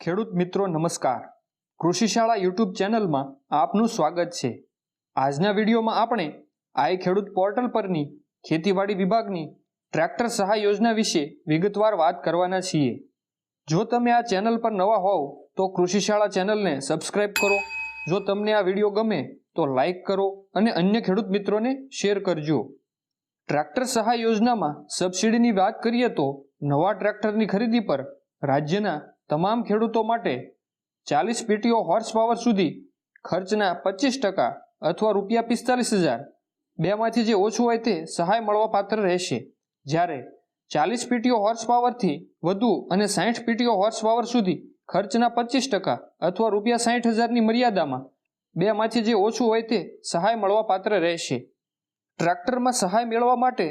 ખેડૂત મિત્રો નમસ્કાર, કૃષિ શાળા યુટ્યુબ ચેનલમાં આપનું સ્વાગત છે। આજના વિડીયોમાં આપણે ikhedut પોર્ટલ પરની ખેતીવાડી વિભાગની ટ્રેક્ટર સહાય યોજના વિશે વિગતવાર વાત કરવાના છીએ। જો તમે આ ચેનલ પર નવા હોવ તો કૃષિ શાળા ચેનલને સબસ્ક્રાઇબ કરો। જો તમને આ વિડીયો ગમે તો લાઇક કરો અને અન્ય ખેડૂત મિત્રોને શેર કરજો। ટ્રેક્ટર સહાય યોજનામાં સબસિડીની વાત કરીએ તો નવા ટ્રેક્ટરની ખરીદી પર રાજ્યના તમામ ખેડૂતો માટે 40 પીટીઓ હોર્સ પાવર સુધી ખર્ચના 25% અથવા ₹45,000 બેમાંથી જે ઓછું હોય તે સહાય મળવા પાત્ર રહેશે। જ્યારે 40 પીટીઓ હોર્સ પાવરથી વધુ અને 60 પીટીઓ હોર્સ પાવર સુધી ખર્ચના 25% અથવા ₹60,000ની મર્યાદામાં બેમાંથી જે ઓછું હોય તે સહાય મળવા પાત્ર રહેશે। ટ્રેક્ટરમાં સહાય મેળવવા માટે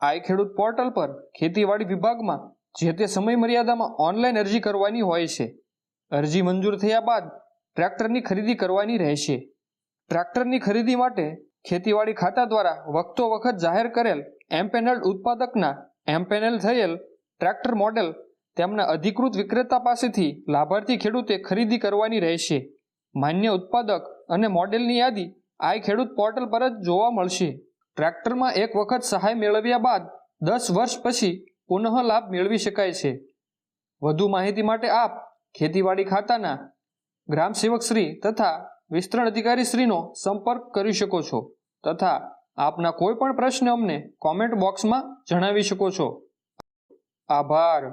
ikhedut પોર્ટલ પર ખેતીવાડી વિભાગમાં જે તે સમય મર્યાદામાં ઓનલાઈન અરજી કરવાની હોય છે। અરજી મંજૂર થયા બાદ ટ્રેક્ટરની ખરીદી કરવાની રહેશે। ટ્રેક્ટરની ખરીદી માટે ખેતીવાડી ખાતા દ્વારા વખતો વખત જાહેર કરેલ એમ્પેનલ્ડ ઉત્પાદકના એમ્પેનલ થયેલ ટ્રેક્ટર મોડેલ તેમના અધિકૃત વિક્રેતા પાસેથી લાભાર્થી ખેડૂતે ખરીદી કરવાની રહેશે। માન્ય ઉત્પાદક અને મોડેલની યાદી ikhedut પોર્ટલ પર જ જોવા મળશે। ટ્રેક્ટરમાં એક વખત સહાય મેળવ્યા બાદ 10 વર્ષ પછી પુનઃ લાભ મેળવી શકાય છે। વધુ માહિતી માટે આપ ખેતીવાડી ખાતાના ગ્રામ સેવક શ્રી તથા વિસ્તરણ અધિકારી શ્રીનો સંપર્ક કરી શકો છો તથા આપના કોઈ પણ પ્રશ્ન અમને કોમેન્ટ બોક્સમાં જણાવી શકો છો। આભાર।